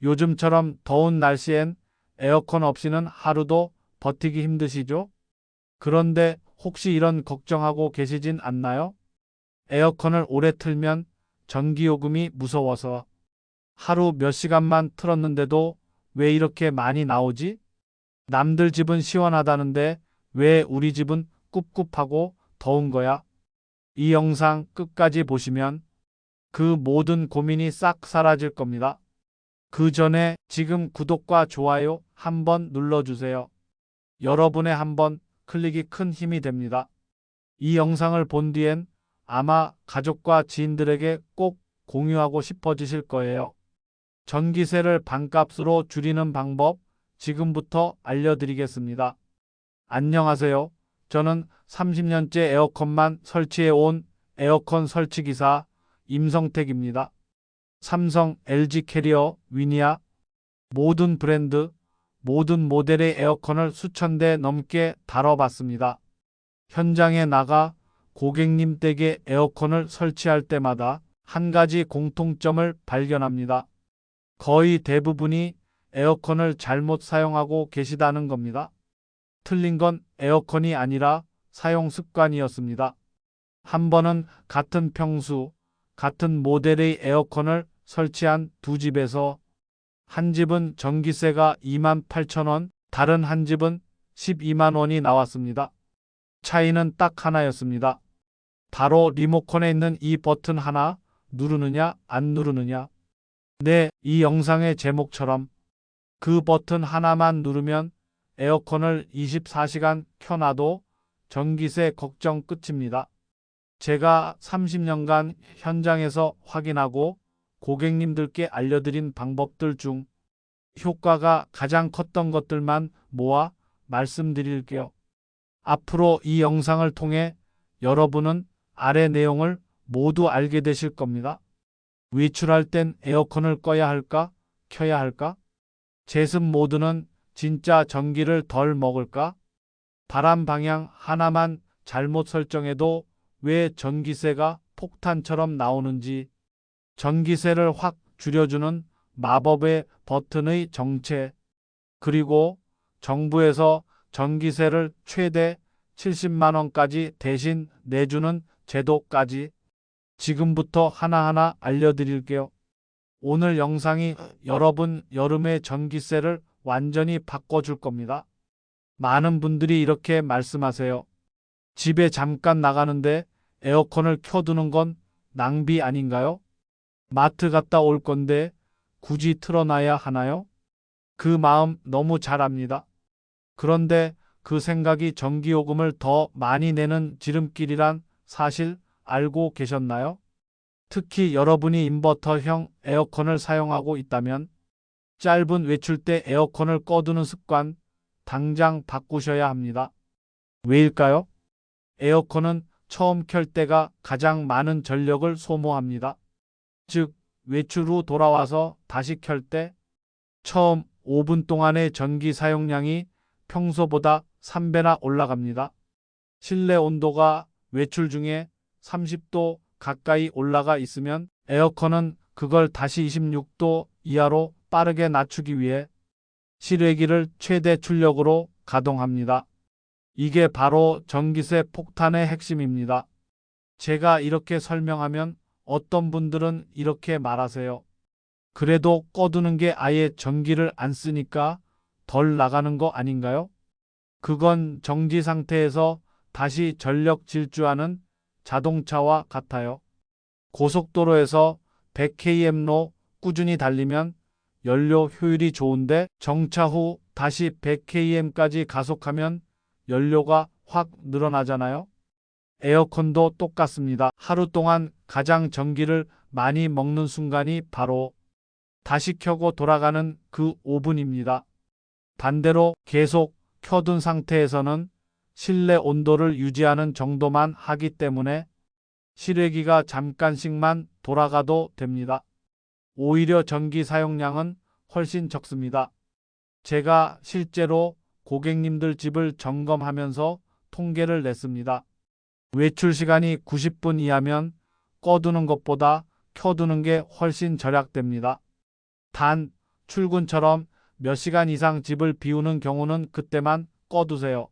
요즘처럼 더운 날씨엔 에어컨 없이는 하루도 버티기 힘드시죠? 그런데 혹시 이런 걱정하고 계시진 않나요? 에어컨을 오래 틀면 전기요금이 무서워서 하루 몇 시간만 틀었는데도 왜 이렇게 많이 나오지? 남들 집은 시원하다는데 왜 우리 집은 꿉꿉하고 더운 거야? 이 영상 끝까지 보시면 그 모든 고민이 싹 사라질 겁니다. 그 전에 지금 구독과 좋아요 한번 눌러주세요. 여러분의 한번 클릭이 큰 힘이 됩니다. 이 영상을 본 뒤엔 아마 가족과 지인들에게 꼭 공유하고 싶어지실 거예요. 전기세를 반값으로 줄이는 방법 지금부터 알려드리겠습니다. 안녕하세요. 저는 30년째 에어컨만 설치해 온 에어컨 설치기사 임성택입니다. 삼성, LG 캐리어, 위니아 모든 브랜드, 모든 모델의 에어컨을 수천 대 넘게 다뤄봤습니다. 현장에 나가 고객님 댁에 에어컨을 설치할 때마다 한 가지 공통점을 발견합니다. 거의 대부분이 에어컨을 잘못 사용하고 계시다는 겁니다. 틀린 건 에어컨이 아니라 사용 습관이었습니다. 한 번은 같은 평수, 같은 모델의 에어컨을 설치한 두 집에서 한 집은 전기세가 28,000원, 다른 한 집은 12만 원이 나왔습니다. 차이는 딱 하나였습니다. 바로 리모컨에 있는 이 버튼 하나 누르느냐 안 누르느냐. 네, 이 영상의 제목처럼 그 버튼 하나만 누르면 에어컨을 24시간 켜놔도 전기세 걱정 끝입니다. 제가 30년간 현장에서 확인하고 고객님들께 알려드린 방법들 중 효과가 가장 컸던 것들만 모아 말씀드릴게요. 앞으로 이 영상을 통해 여러분은 아래 내용을 모두 알게 되실 겁니다. 외출할 땐 에어컨을 꺼야 할까? 켜야 할까? 제습 모드는 진짜 전기를 덜 먹을까? 바람 방향 하나만 잘못 설정해도 왜 전기세가 폭탄처럼 나오는지, 전기세를 확 줄여주는 마법의 버튼의 정체, 그리고 정부에서 전기세를 최대 70만 원까지 대신 내주는 제도까지 지금부터 하나하나 알려드릴게요. 오늘 영상이 여러분 여름의 전기세를 완전히 바꿔줄 겁니다. 많은 분들이 이렇게 말씀하세요. 집에 잠깐 나가는데 에어컨을 켜두는 건 낭비 아닌가요? 마트 갔다 올 건데 굳이 틀어놔야 하나요? 그 마음 너무 잘 압니다. 그런데 그 생각이 전기요금을 더 많이 내는 지름길이란 사실 알고 계셨나요? 특히 여러분이 인버터형 에어컨을 사용하고 있다면 짧은 외출 때 에어컨을 꺼두는 습관 당장 바꾸셔야 합니다. 왜일까요? 에어컨은 처음 켤 때가 가장 많은 전력을 소모합니다. 즉, 외출 후 돌아와서 다시 켤 때 처음 5분 동안의 전기 사용량이 평소보다 3배나 올라갑니다. 실내 온도가 외출 중에 30도 가까이 올라가 있으면 에어컨은 그걸 다시 26도 이하로 빠르게 낮추기 위해 실외기를 최대 출력으로 가동합니다. 이게 바로 전기세 폭탄의 핵심입니다. 제가 이렇게 설명하면 어떤 분들은 이렇게 말하세요. 그래도 꺼두는 게 아예 전기를 안 쓰니까 덜 나가는 거 아닌가요? 그건 정지 상태에서 다시 전력 질주하는 자동차와 같아요. 고속도로에서 100km로 꾸준히 달리면 연료 효율이 좋은데 정차 후 다시 100km까지 가속하면 연료가 확 늘어나잖아요. 에어컨도 똑같습니다. 하루 동안 가장 전기를 많이 먹는 순간이 바로 다시 켜고 돌아가는 그 5분입니다. 반대로 계속 켜둔 상태에서는 실내 온도를 유지하는 정도만 하기 때문에 실외기가 잠깐씩만 돌아가도 됩니다. 오히려 전기 사용량은 훨씬 적습니다. 제가 실제로 고객님들 집을 점검하면서 통계를 냈습니다. 외출 시간이 90분 이하면 꺼두는 것보다 켜두는 게 훨씬 절약됩니다. 단, 출근처럼 몇 시간 이상 집을 비우는 경우는 그때만 꺼두세요.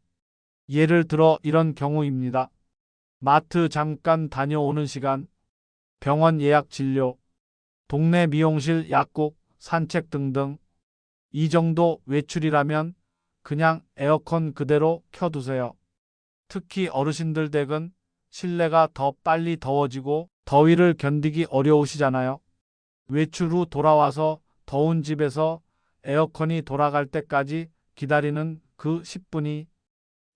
예를 들어 이런 경우입니다. 마트 잠깐 다녀오는 시간, 병원 예약 진료, 동네 미용실 약국, 산책 등등. 이 정도 외출이라면 그냥 에어컨 그대로 켜두세요. 특히 어르신들 댁은 실내가 더 빨리 더워지고 더위를 견디기 어려우시잖아요. 외출 후 돌아와서 더운 집에서 에어컨이 돌아갈 때까지 기다리는 그 10분이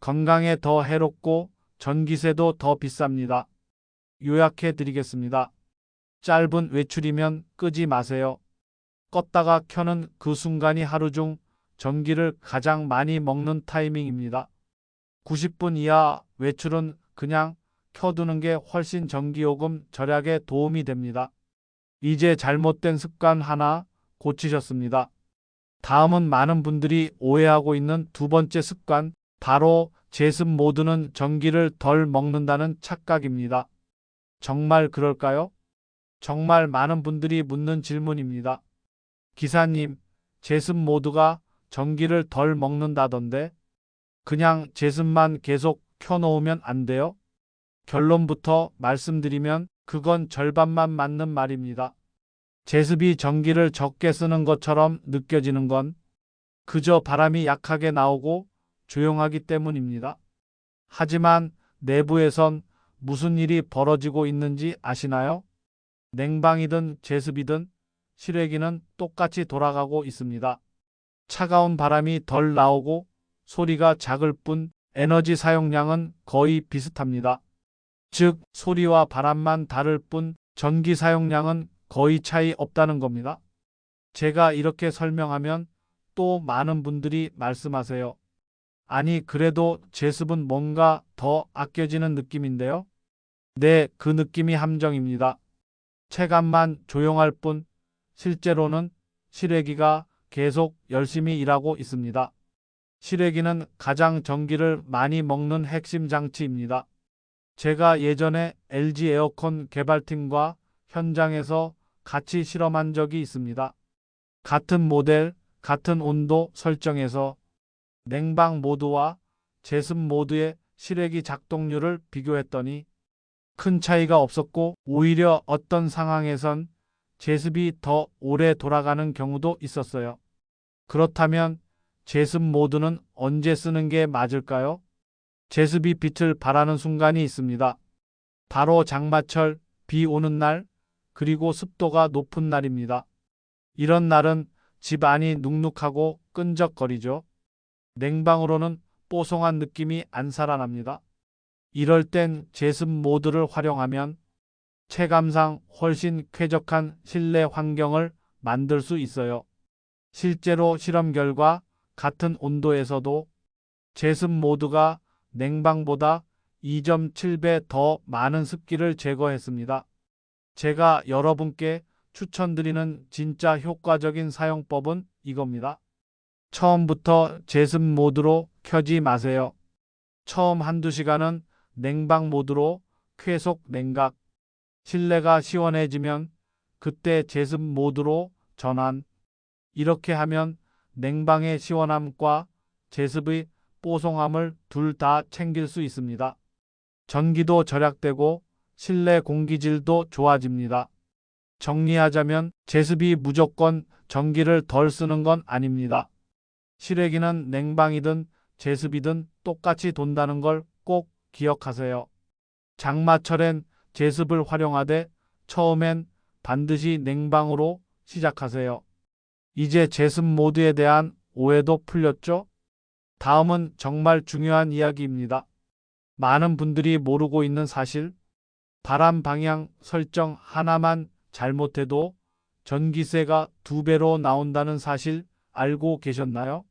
건강에 더 해롭고 전기세도 더 비쌉니다. 요약해 드리겠습니다. 짧은 외출이면 끄지 마세요. 껐다가 켜는 그 순간이 하루 중 전기를 가장 많이 먹는 타이밍입니다. 90분 이하 외출은 그냥 켜두는 게 훨씬 전기요금 절약에 도움이 됩니다. 이제 잘못된 습관 하나 고치셨습니다. 다음은 많은 분들이 오해하고 있는 두 번째 습관, 바로 제습 모드는 전기를 덜 먹는다는 착각입니다. 정말 그럴까요? 정말 많은 분들이 묻는 질문입니다. 기사님, 제습 모드가 전기를 덜 먹는다던데 그냥 제습만 계속 켜놓으면 안 돼요? 결론부터 말씀드리면 그건 절반만 맞는 말입니다. 제습이 전기를 적게 쓰는 것처럼 느껴지는 건 그저 바람이 약하게 나오고 조용하기 때문입니다. 하지만 내부에선 무슨 일이 벌어지고 있는지 아시나요? 냉방이든 제습이든 실외기는 똑같이 돌아가고 있습니다. 차가운 바람이 덜 나오고 소리가 작을 뿐 에너지 사용량은 거의 비슷합니다. 즉, 소리와 바람만 다를 뿐 전기 사용량은 거의 차이 없다는 겁니다. 제가 이렇게 설명하면 또 많은 분들이 말씀하세요. 아니, 그래도 제습은 뭔가 더 아껴지는 느낌인데요? 네, 그 느낌이 함정입니다. 체감만 조용할 뿐 실제로는 실외기가 계속 열심히 일하고 있습니다. 실외기는 가장 전기를 많이 먹는 핵심 장치입니다. 제가 예전에 LG 에어컨 개발팀과 현장에서 같이 실험한 적이 있습니다. 같은 모델, 같은 온도 설정에서 냉방 모드와 제습 모드의 실외기 작동률을 비교했더니 큰 차이가 없었고 오히려 어떤 상황에선 제습이 더 오래 돌아가는 경우도 있었어요. 그렇다면 제습 모드는 언제 쓰는 게 맞을까요? 제습이 빛을 발하는 순간이 있습니다. 바로 장마철, 비 오는 날, 그리고 습도가 높은 날입니다. 이런 날은 집 안이 눅눅하고 끈적거리죠. 냉방으로는 뽀송한 느낌이 안 살아납니다. 이럴 땐 제습 모드를 활용하면 체감상 훨씬 쾌적한 실내 환경을 만들 수 있어요. 실제로 실험 결과 같은 온도에서도 제습 모드가 냉방보다 2.7배 더 많은 습기를 제거했습니다. 제가 여러분께 추천드리는 진짜 효과적인 사용법은 이겁니다. 처음부터 제습 모드로 켜지 마세요. 처음 한두 시간은 냉방 모드로 쾌속 냉각, 실내가 시원해지면 그때 제습 모드로 전환. 이렇게 하면 냉방의 시원함과 제습의 뽀송함을 둘 다 챙길 수 있습니다. 전기도 절약되고 실내 공기질도 좋아집니다. 정리하자면 제습이 무조건 전기를 덜 쓰는 건 아닙니다. 실외기는 냉방이든 제습이든 똑같이 돈다는 걸 꼭 기억하세요. 장마철엔 제습을 활용하되 처음엔 반드시 냉방으로 시작하세요. 이제 제습 모드에 대한 오해도 풀렸죠? 다음은 정말 중요한 이야기입니다. 많은 분들이 모르고 있는 사실, 바람 방향 설정 하나만 잘못해도 전기세가 2배로 나온다는 사실 알고 계셨나요?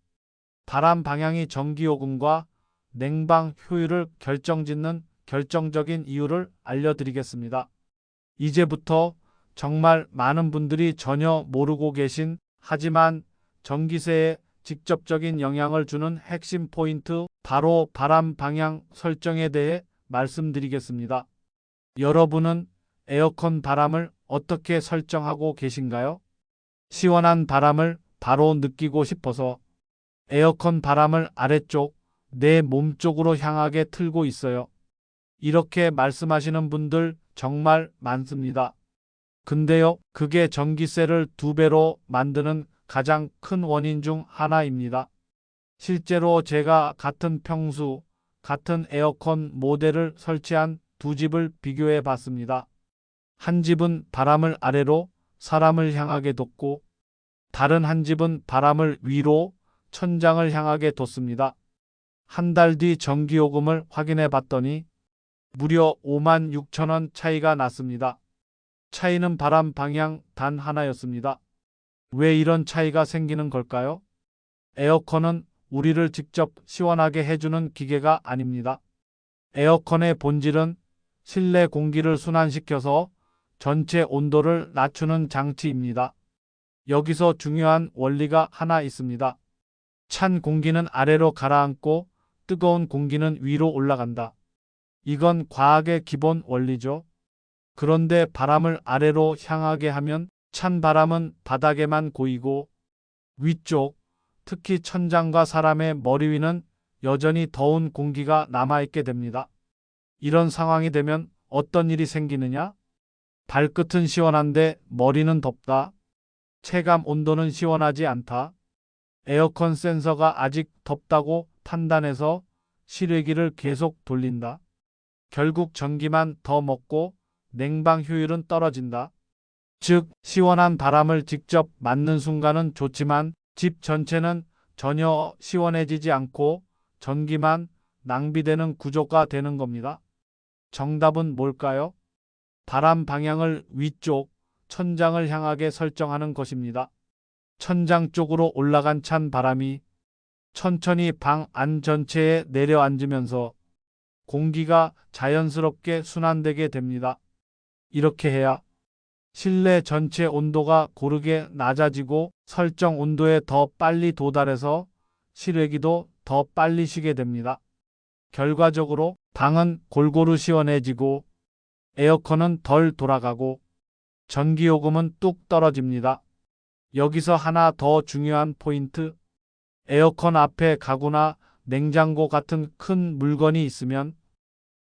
바람 방향이 전기요금과 냉방 효율을 결정짓는 결정적인 이유를 알려드리겠습니다. 이제부터 정말 많은 분들이 전혀 모르고 계신, 하지만 전기세에 직접적인 영향을 주는 핵심 포인트, 바로 바람 방향 설정에 대해 말씀드리겠습니다. 여러분은 에어컨 바람을 어떻게 설정하고 계신가요? 시원한 바람을 바로 느끼고 싶어서 에어컨 바람을 아래쪽, 내 몸 쪽으로 향하게 틀고 있어요. 이렇게 말씀하시는 분들 정말 많습니다. 근데요, 그게 전기세를 2배로 만드는 가장 큰 원인 중 하나입니다. 실제로 제가 같은 평수, 같은 에어컨 모델을 설치한 두 집을 비교해 봤습니다. 한 집은 바람을 아래로 사람을 향하게 뒀고, 다른 한 집은 바람을 위로 천장을 향하게 뒀습니다. 한 달 뒤 전기요금을 확인해 봤더니 무려 56,000원 차이가 났습니다. 차이는 바람 방향 단 하나였습니다. 왜 이런 차이가 생기는 걸까요? 에어컨은 우리를 직접 시원하게 해주는 기계가 아닙니다. 에어컨의 본질은 실내 공기를 순환시켜서 전체 온도를 낮추는 장치입니다. 여기서 중요한 원리가 하나 있습니다. 찬 공기는 아래로 가라앉고 뜨거운 공기는 위로 올라간다. 이건 과학의 기본 원리죠. 그런데 바람을 아래로 향하게 하면 찬 바람은 바닥에만 고이고 위쪽, 특히 천장과 사람의 머리 위는 여전히 더운 공기가 남아있게 됩니다. 이런 상황이 되면 어떤 일이 생기느냐? 발끝은 시원한데 머리는 덥다. 체감 온도는 시원하지 않다. 에어컨 센서가 아직 덥다고 판단해서 실외기를 계속 돌린다. 결국 전기만 더 먹고 냉방 효율은 떨어진다. 즉, 시원한 바람을 직접 맞는 순간은 좋지만 집 전체는 전혀 시원해지지 않고 전기만 낭비되는 구조가 되는 겁니다. 정답은 뭘까요? 바람 방향을 위쪽, 천장을 향하게 설정하는 것입니다. 천장 쪽으로 올라간 찬 바람이 천천히 방 안 전체에 내려앉으면서 공기가 자연스럽게 순환되게 됩니다. 이렇게 해야 실내 전체 온도가 고르게 낮아지고 설정 온도에 더 빨리 도달해서 실외기도 더 빨리 쉬게 됩니다. 결과적으로 방은 골고루 시원해지고 에어컨은 덜 돌아가고 전기요금은 뚝 떨어집니다. 여기서 하나 더 중요한 포인트. 에어컨 앞에 가구나 냉장고 같은 큰 물건이 있으면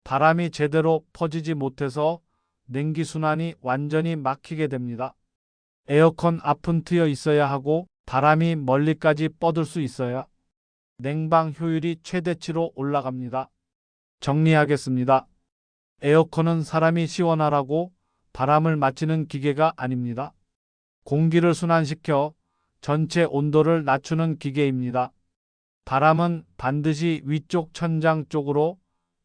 바람이 제대로 퍼지지 못해서 냉기순환이 완전히 막히게 됩니다. 에어컨 앞은 트여 있어야 하고 바람이 멀리까지 뻗을 수 있어야 냉방 효율이 최대치로 올라갑니다. 정리하겠습니다. 에어컨은 사람이 시원하라고 바람을 맞추는 기계가 아닙니다. 공기를 순환시켜 전체 온도를 낮추는 기계입니다. 바람은 반드시 위쪽 천장 쪽으로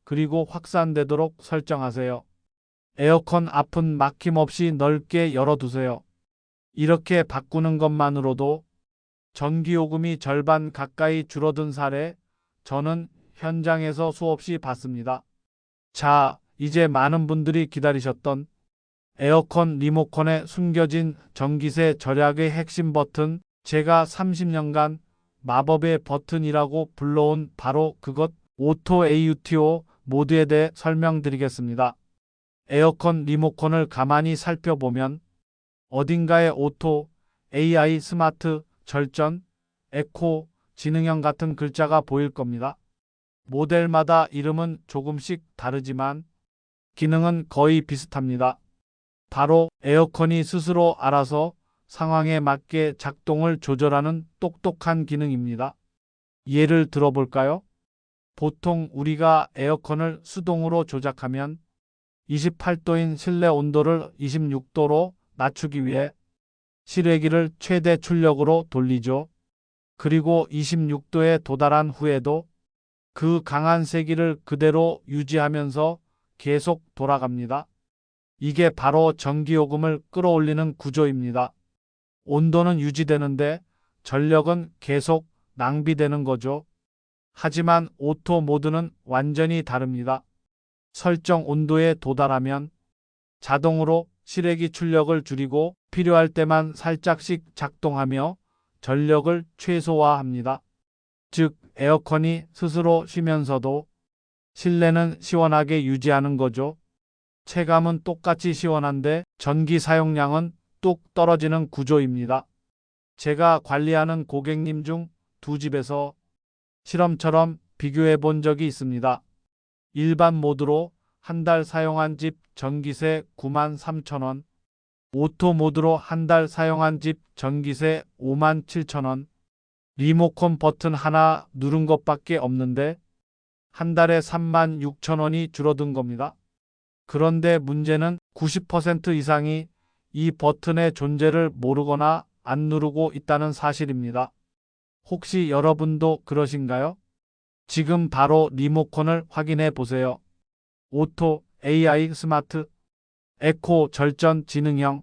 그리고 확산되도록 설정하세요. 에어컨 앞은 막힘없이 넓게 열어두세요. 이렇게 바꾸는 것만으로도 전기요금이 절반 가까이 줄어든 사례 저는 현장에서 수없이 봤습니다. 자, 이제 많은 분들이 기다리셨던 에어컨 리모컨에 숨겨진 전기세 절약의 핵심 버튼, 제가 30년간 마법의 버튼이라고 불러온 바로 그것 오토 AUTO 모드에 대해 설명드리겠습니다. 에어컨 리모컨을 가만히 살펴보면 어딘가에 오토, AI, 스마트, 절전, 에코, 지능형 같은 글자가 보일 겁니다. 모델마다 이름은 조금씩 다르지만 기능은 거의 비슷합니다. 바로 에어컨이 스스로 알아서 상황에 맞게 작동을 조절하는 똑똑한 기능입니다. 예를 들어볼까요? 보통 우리가 에어컨을 수동으로 조작하면 28도인 실내 온도를 26도로 낮추기 위해 실외기를 최대 출력으로 돌리죠. 그리고 26도에 도달한 후에도 그 강한 세기를 그대로 유지하면서 계속 돌아갑니다. 이게 바로 전기요금을 끌어올리는 구조입니다. 온도는 유지되는데 전력은 계속 낭비되는 거죠. 하지만 오토 모드는 완전히 다릅니다. 설정 온도에 도달하면 자동으로 실외기 출력을 줄이고 필요할 때만 살짝씩 작동하며 전력을 최소화합니다. 즉, 에어컨이 스스로 쉬면서도 실내는 시원하게 유지하는 거죠. 체감은 똑같이 시원한데 전기 사용량은 뚝 떨어지는 구조입니다. 제가 관리하는 고객님 중 두 집에서 실험처럼 비교해 본 적이 있습니다. 일반 모드로 한 달 사용한 집 전기세 93,000원, 오토 모드로 한 달 사용한 집 전기세 57,000원, 리모컨 버튼 하나 누른 것밖에 없는데 한 달에 36,000원이 줄어든 겁니다. 그런데 문제는 90% 이상이 이 버튼의 존재를 모르거나 안 누르고 있다는 사실입니다. 혹시 여러분도 그러신가요? 지금 바로 리모컨을 확인해 보세요. 오토, AI 스마트, 에코 절전 지능형,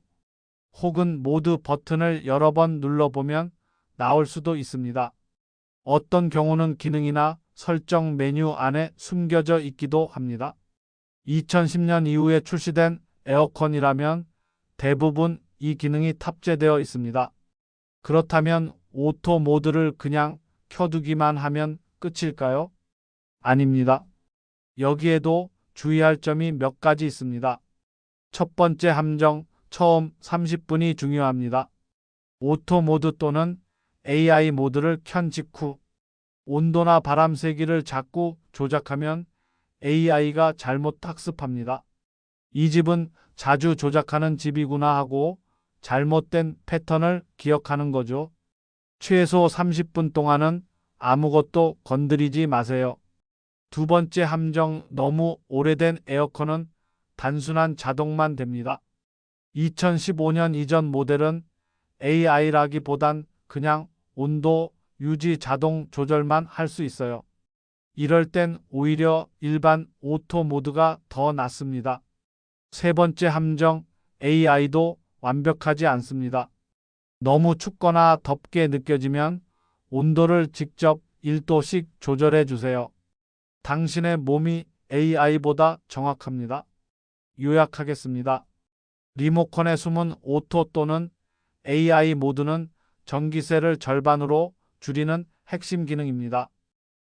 혹은 모드 버튼을 여러 번 눌러보면 나올 수도 있습니다. 어떤 경우는 기능이나 설정 메뉴 안에 숨겨져 있기도 합니다. 2010년 이후에 출시된 에어컨이라면 대부분 이 기능이 탑재되어 있습니다. 그렇다면 오토 모드를 그냥 켜두기만 하면 끝일까요? 아닙니다. 여기에도 주의할 점이 몇 가지 있습니다. 첫 번째 함정, 처음 30분이 중요합니다. 오토 모드 또는 AI 모드를 켠 직후 온도나 바람 세기를 자꾸 조작하면 AI가 잘못 학습합니다. 이 집은 자주 조작하는 집이구나 하고 잘못된 패턴을 기억하는 거죠. 최소 30분 동안은 아무것도 건드리지 마세요. 두 번째 함정, 너무 오래된 에어컨은 단순한 자동만 됩니다. 2015년 이전 모델은 AI라기보단 그냥 온도 유지 자동 조절만 할 수 있어요. 이럴 땐 오히려 일반 오토 모드가 더 낫습니다. 세 번째 함정, AI도 완벽하지 않습니다. 너무 춥거나 덥게 느껴지면 온도를 직접 1도씩 조절해 주세요. 당신의 몸이 AI보다 정확합니다. 요약하겠습니다. 리모컨에 숨은 오토 또는 AI 모드는 전기세를 절반으로 줄이는 핵심 기능입니다.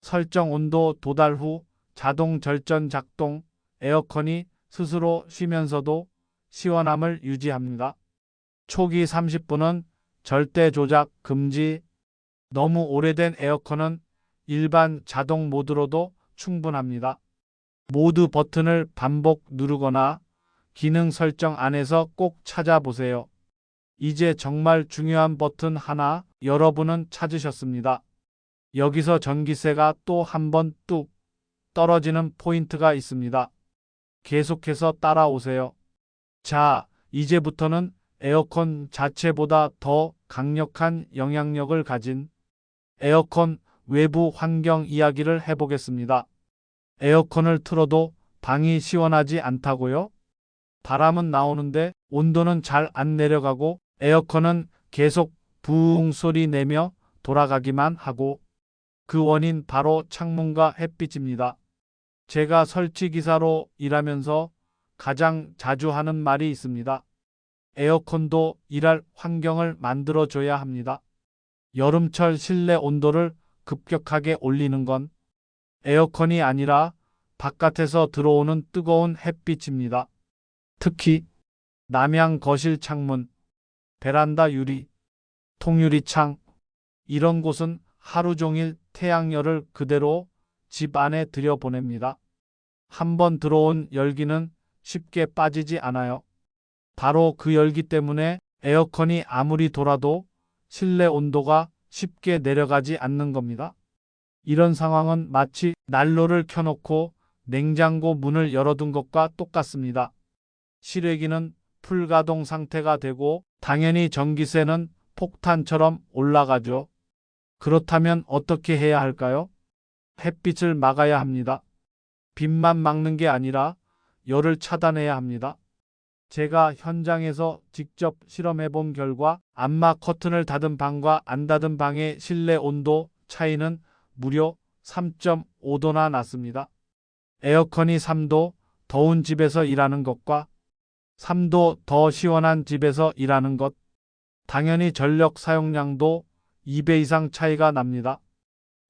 설정 온도 도달 후 자동 절전 작동, 에어컨이 스스로 쉬면서도 시원함을 유지합니다. 초기 30분은 절대 조작 금지. 너무 오래된 에어컨은 일반 자동 모드로도 충분합니다. 모드 버튼을 반복 누르거나 기능 설정 안에서 꼭 찾아보세요. 이제 정말 중요한 버튼 하나 여러분은 찾으셨습니다. 여기서 전기세가 또 한 번 뚝 떨어지는 포인트가 있습니다. 계속해서 따라오세요. 자, 이제부터는 에어컨 자체보다 더 강력한 영향력을 가진 에어컨 외부 환경 이야기를 해보겠습니다. 에어컨을 틀어도 방이 시원하지 않다고요? 바람은 나오는데 온도는 잘 안 내려가고 에어컨은 계속 부웅 소리 내며 돌아가기만 하고, 그 원인 바로 창문과 햇빛입니다. 제가 설치기사로 일하면서 가장 자주 하는 말이 있습니다. 에어컨도 일할 환경을 만들어줘야 합니다. 여름철 실내 온도를 급격하게 올리는 건 에어컨이 아니라 바깥에서 들어오는 뜨거운 햇빛입니다. 특히 남향 거실 창문, 베란다 유리, 통유리창, 이런 곳은 하루 종일 태양열을 그대로 집 안에 들여보냅니다. 한번 들어온 열기는 쉽게 빠지지 않아요. 바로 그 열기 때문에 에어컨이 아무리 돌아도 실내 온도가 쉽게 내려가지 않는 겁니다. 이런 상황은 마치 난로를 켜놓고 냉장고 문을 열어둔 것과 똑같습니다. 실외기는 풀가동 상태가 되고 당연히 전기세는 폭탄처럼 올라가죠. 그렇다면 어떻게 해야 할까요? 햇빛을 막아야 합니다. 빛만 막는 게 아니라 열을 차단해야 합니다. 제가 현장에서 직접 실험해 본 결과 암막 커튼을 닫은 방과 안 닫은 방의 실내 온도 차이는 무려 3.5도나 났습니다. 에어컨이 3도 더운 집에서 일하는 것과 3도 더 시원한 집에서 일하는 것, 당연히 전력 사용량도 2배 이상 차이가 납니다.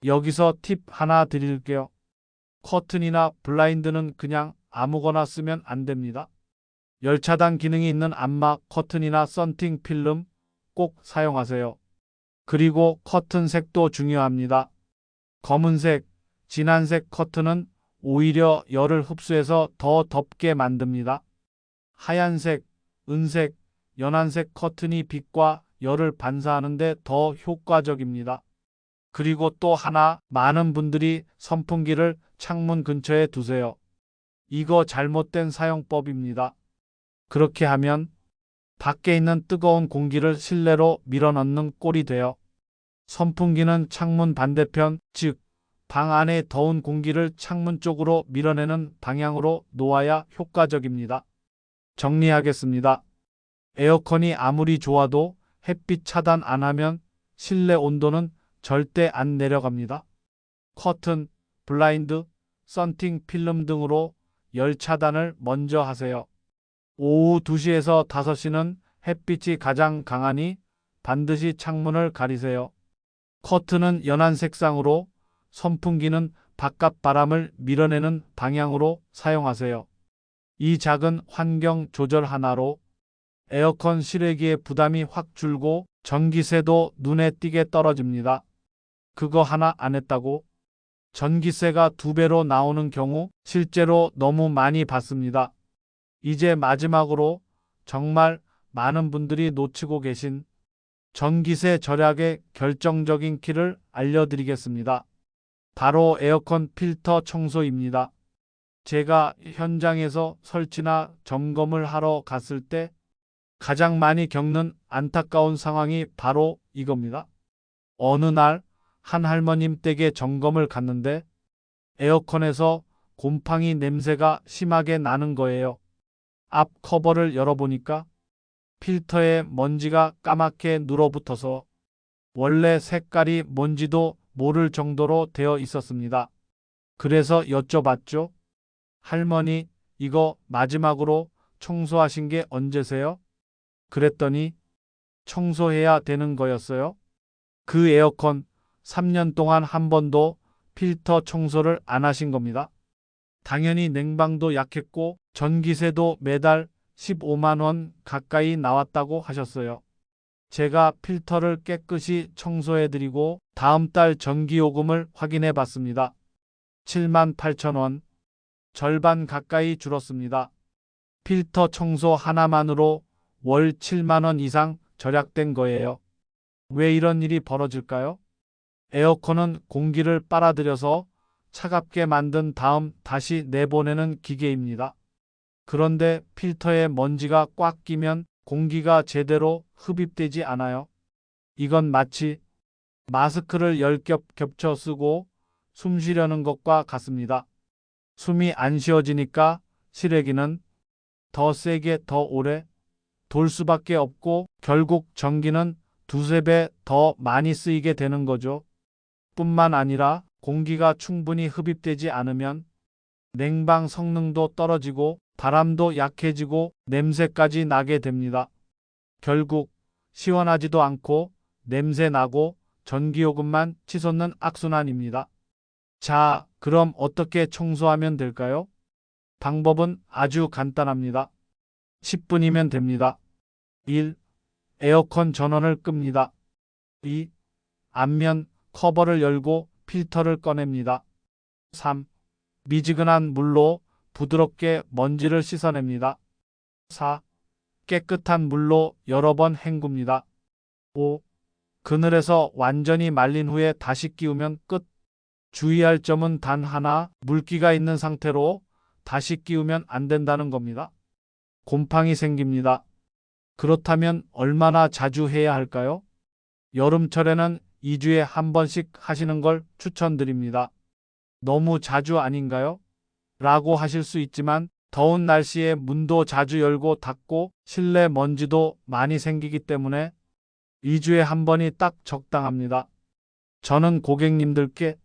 여기서 팁 하나 드릴게요. 커튼이나 블라인드는 그냥 아무거나 쓰면 안 됩니다. 열차단 기능이 있는 암막 커튼이나 썬팅 필름 꼭 사용하세요. 그리고 커튼 색도 중요합니다. 검은색, 진한색 커튼은 오히려 열을 흡수해서 더 덥게 만듭니다. 하얀색, 은색, 연한색 커튼이 빛과 열을 반사하는데 더 효과적입니다. 그리고 또 하나, 많은 분들이 선풍기를 창문 근처에 두세요. 이거 잘못된 사용법입니다. 그렇게 하면 밖에 있는 뜨거운 공기를 실내로 밀어넣는 꼴이 돼요. 선풍기는 창문 반대편, 즉, 방 안의 더운 공기를 창문 쪽으로 밀어내는 방향으로 놓아야 효과적입니다. 정리하겠습니다. 에어컨이 아무리 좋아도 햇빛 차단 안 하면 실내 온도는 절대 안 내려갑니다. 커튼, 블라인드, 썬팅 필름 등으로 열 차단을 먼저 하세요. 오후 2시에서 5시는 햇빛이 가장 강하니 반드시 창문을 가리세요. 커튼은 연한 색상으로, 선풍기는 바깥 바람을 밀어내는 방향으로 사용하세요. 이 작은 환경 조절 하나로 에어컨 실외기의 부담이 확 줄고 전기세도 눈에 띄게 떨어집니다. 그거 하나 안 했다고 전기세가 2배로 나오는 경우 실제로 너무 많이 받습니다. 이제 마지막으로 정말 많은 분들이 놓치고 계신 전기세 절약의 결정적인 키를 알려드리겠습니다. 바로 에어컨 필터 청소입니다. 제가 현장에서 설치나 점검을 하러 갔을 때 가장 많이 겪는 안타까운 상황이 바로 이겁니다. 어느 날 한 할머님 댁에 점검을 갔는데 에어컨에서 곰팡이 냄새가 심하게 나는 거예요. 앞 커버를 열어보니까 필터에 먼지가 까맣게 눌어붙어서 원래 색깔이 뭔지도 모를 정도로 되어 있었습니다. 그래서 여쭤봤죠. 할머니, 이거 마지막으로 청소하신 게 언제세요? 그랬더니 청소해야 되는 거였어요. 그 에어컨 3년 동안 한 번도 필터 청소를 안 하신 겁니다. 당연히 냉방도 약했고 전기세도 매달 15만 원 가까이 나왔다고 하셨어요. 제가 필터를 깨끗이 청소해드리고 다음 달 전기요금을 확인해 봤습니다. 7만 8천 원, 절반 가까이 줄었습니다. 필터 청소 하나만으로 월 7만 원 이상 절약된 거예요. 왜 이런 일이 벌어질까요? 에어컨은 공기를 빨아들여서 차갑게 만든 다음 다시 내보내는 기계입니다. 그런데 필터에 먼지가 꽉 끼면 공기가 제대로 흡입되지 않아요. 이건 마치 마스크를 10겹 겹쳐 쓰고 숨 쉬려는 것과 같습니다. 숨이 안 쉬어지니까 실외기는 더 세게 더 오래 돌 수밖에 없고 결국 전기는 2~3배 더 많이 쓰이게 되는 거죠. 뿐만 아니라 공기가 충분히 흡입되지 않으면 냉방 성능도 떨어지고 바람도 약해지고 냄새까지 나게 됩니다. 결국 시원하지도 않고 냄새 나고 전기요금만 치솟는 악순환입니다. 자, 그럼 어떻게 청소하면 될까요? 방법은 아주 간단합니다. 10분이면 됩니다. 1. 에어컨 전원을 끕니다. 2. 앞면 커버를 열고 필터를 꺼냅니다. 3. 미지근한 물로 부드럽게 먼지를 씻어냅니다. 4. 깨끗한 물로 여러 번 헹굽니다. 5. 그늘에서 완전히 말린 후에 다시 끼우면 끝. 주의할 점은 단 하나, 물기가 있는 상태로 다시 끼우면 안 된다는 겁니다. 곰팡이 생깁니다. 그렇다면 얼마나 자주 해야 할까요? 여름철에는 2주에 한 번씩 하시는 걸 추천드립니다. 너무 자주 아닌가요? 라고 하실 수 있지만 더운 날씨에 문도 자주 열고 닫고 실내 먼지도 많이 생기기 때문에 2주에 한 번이 딱 적당합니다. 저는 고객님들께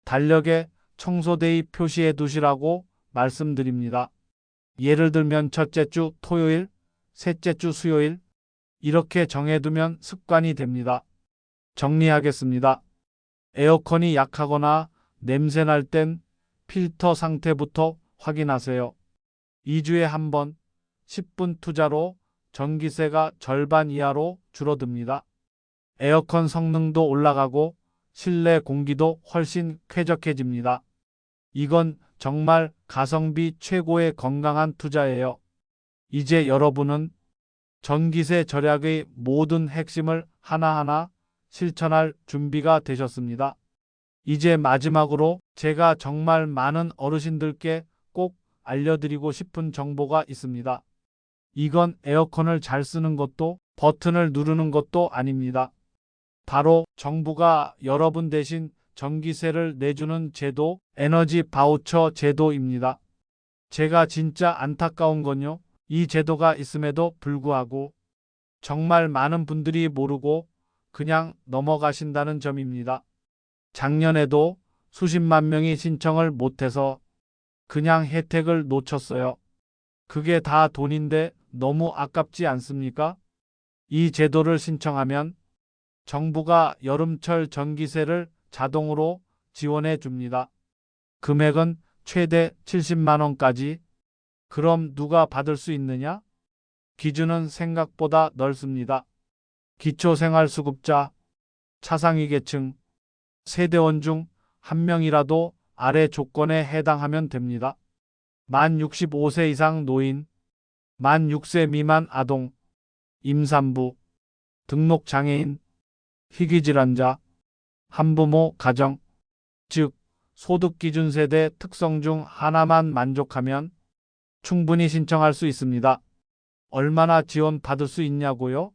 달력에 청소데이 표시해 두시라고 말씀드립니다. 예를 들면 첫째 주 토요일, 셋째 주 수요일 이렇게 정해두면 습관이 됩니다. 정리하겠습니다. 에어컨이 약하거나 냄새 날 땐 필터 상태부터 확인하세요. 2주에 한 번 10분 투자로 전기세가 절반 이하로 줄어듭니다. 에어컨 성능도 올라가고 실내 공기도 훨씬 쾌적해집니다. 이건 정말 가성비 최고의 건강한 투자예요. 이제 여러분은 전기세 절약의 모든 핵심을 하나하나 실천할 준비가 되셨습니다. 이제 마지막으로 제가 정말 많은 어르신들께 꼭 알려드리고 싶은 정보가 있습니다. 이건 에어컨을 잘 쓰는 것도 버튼을 누르는 것도 아닙니다. 바로 정부가 여러분 대신 전기세를 내주는 제도, 에너지 바우처 제도입니다. 제가 진짜 안타까운 건요, 이 제도가 있음에도 불구하고 정말 많은 분들이 모르고 그냥 넘어가신다는 점입니다. 작년에도 수십만 명이 신청을 못해서 그냥 혜택을 놓쳤어요. 그게 다 돈인데 너무 아깝지 않습니까? 이 제도를 신청하면 정부가 여름철 전기세를 자동으로 지원해 줍니다. 금액은 최대 70만 원까지. 그럼 누가 받을 수 있느냐? 기준은 생각보다 넓습니다. 기초생활수급자, 차상위 계층, 세대원 중 한 명이라도 아래 조건에 해당하면 됩니다. 만 65세 이상 노인, 만 6세 미만 아동, 임산부, 등록장애인, 희귀질환자, 한부모 가정, 즉 소득기준 세대 특성 중 하나만 만족하면 충분히 신청할 수 있습니다. 얼마나 지원받을 수 있냐고요?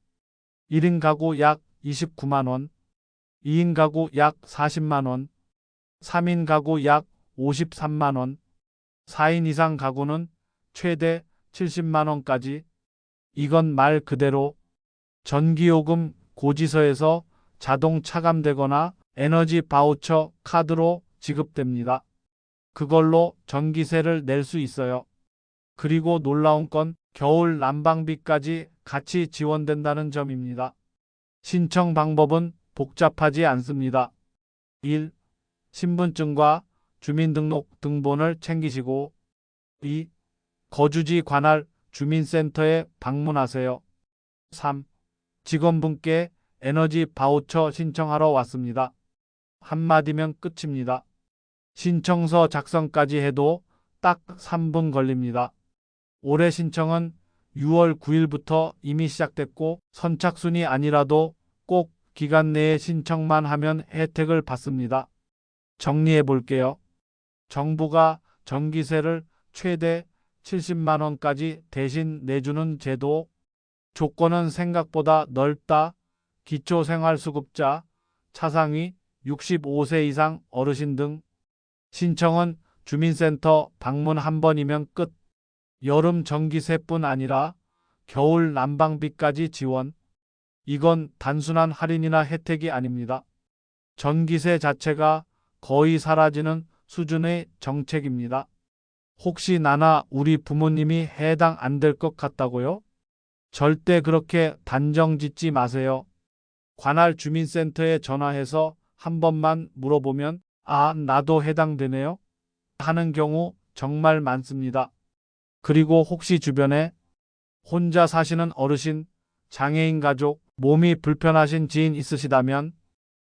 1인 가구 약 29만 원, 2인 가구 약 40만 원, 3인 가구 약 53만 원, 4인 이상 가구는 최대 70만 원까지. 이건 말 그대로 전기요금 고지서에서 자동 차감되거나 에너지 바우처 카드로 지급됩니다. 그걸로 전기세를 낼 수 있어요. 그리고 놀라운 건 겨울 난방비까지 같이 지원된다는 점입니다. 신청 방법은 복잡하지 않습니다. 1. 신분증과 주민등록 등본을 챙기시고 2. 거주지 관할 주민센터에 방문하세요. 3. 직원분께 에너지 바우처 신청하러 왔습니다. 한마디면 끝입니다. 신청서 작성까지 해도 딱 3분 걸립니다. 올해 신청은 6월 9일부터 이미 시작됐고 선착순이 아니라도 꼭 기간 내에 신청만 하면 혜택을 받습니다. 정리해 볼게요. 정부가 전기세를 최대 70만 원까지 대신 내주는 제도. 조건은 생각보다 넓다. 기초생활수급자, 차상위, 65세 이상 어르신 등. 신청은 주민센터 방문 한 번이면 끝. 여름 전기세뿐 아니라 겨울 난방비까지 지원. 이건 단순한 할인이나 혜택이 아닙니다. 전기세 자체가 거의 사라지는 수준의 정책입니다. 혹시 나나 우리 부모님이 해당 안 될 것 같다고요? 절대 그렇게 단정 짓지 마세요. 관할 주민센터에 전화해서 한 번만 물어보면 아, 나도 해당되네요 하는 경우 정말 많습니다. 그리고 혹시 주변에 혼자 사시는 어르신, 장애인 가족, 몸이 불편하신 지인 있으시다면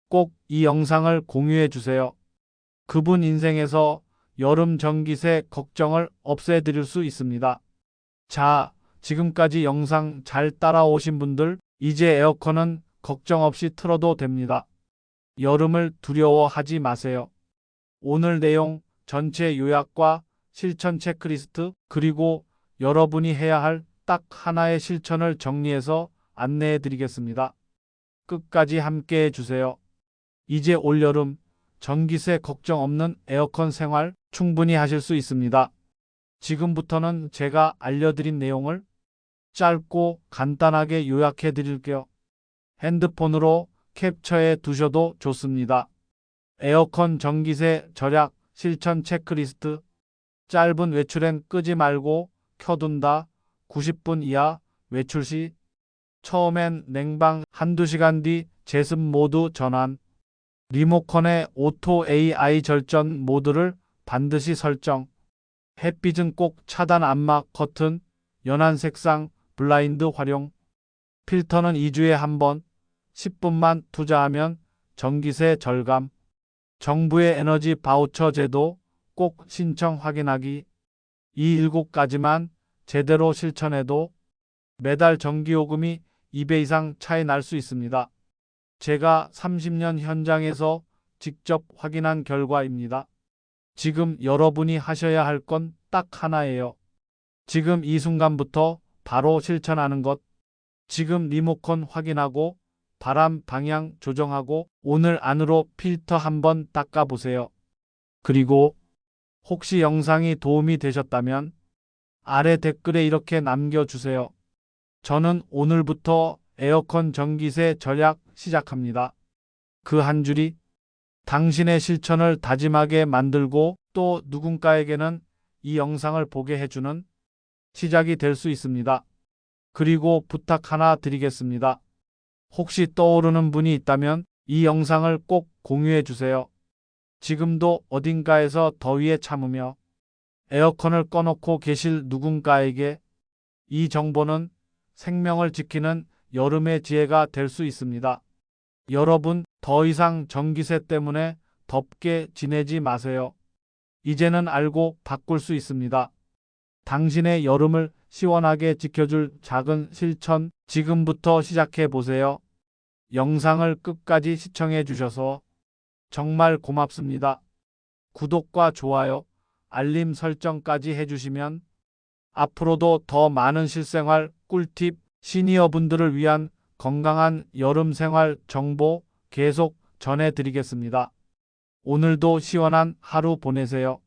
꼭 이 영상을 공유해 주세요. 그분 인생에서 여름 전기세 걱정을 없애드릴 수 있습니다. 자, 지금까지 영상 잘 따라오신 분들, 이제 에어컨은 걱정 없이 틀어도 됩니다. 여름을 두려워하지 마세요. 오늘 내용 전체 요약과 실천 체크리스트, 그리고 여러분이 해야 할 딱 하나의 실천을 정리해서 안내해 드리겠습니다. 끝까지 함께 해주세요. 이제 올여름 전기세 걱정 없는 에어컨 생활 충분히 하실 수 있습니다. 지금부터는 제가 알려드린 내용을 짧고 간단하게 요약해 드릴게요. 핸드폰으로 캡처해 두셔도 좋습니다. 에어컨 전기세 절약 실천 체크리스트. 짧은 외출엔 끄지 말고 켜둔다. 90분 이하 외출 시. 처음엔 냉방, 한두 시간 뒤 제습 모드 전환. 리모컨의 오토 AI 절전 모드를 반드시 설정. 햇빛은 꼭 차단. 암막 커튼, 연한 색상 블라인드 활용. 필터는 2주에 한 번. 10분만 투자하면 전기세 절감. 정부의 에너지 바우처 제도 꼭 신청 확인하기. 이 7가지만 제대로 실천해도 매달 전기요금이 2배 이상 차이 날 수 있습니다. 제가 30년 현장에서 직접 확인한 결과입니다. 지금 여러분이 하셔야 할 건 딱 하나예요. 지금 이 순간부터 바로 실천하는 것. 지금 리모컨 확인하고 바람 방향 조정하고 오늘 안으로 필터 한번 닦아보세요. 그리고 혹시 영상이 도움이 되셨다면 아래 댓글에 이렇게 남겨주세요. 저는 오늘부터 에어컨 전기세 절약 시작합니다. 그 한 줄이 당신의 실천을 다짐하게 만들고 또 누군가에게는 이 영상을 보게 해주는 시작이 될 수 있습니다. 그리고 부탁 하나 드리겠습니다. 혹시 떠오르는 분이 있다면 이 영상을 꼭 공유해 주세요. 지금도 어딘가에서 더위에 참으며 에어컨을 꺼놓고 계실 누군가에게 이 정보는 생명을 지키는 여름의 지혜가 될 수 있습니다. 여러분, 더 이상 전기세 때문에 덥게 지내지 마세요. 이제는 알고 바꿀 수 있습니다. 당신의 여름을 시원하게 지켜줄 작은 실천 지금부터 시작해 보세요. 영상을 끝까지 시청해 주셔서 정말 고맙습니다. 구독과 좋아요, 알림 설정까지 해주시면 앞으로도 더 많은 실생활 꿀팁, 시니어분들을 위한 건강한 여름 생활 정보 계속 전해드리겠습니다. 오늘도 시원한 하루 보내세요.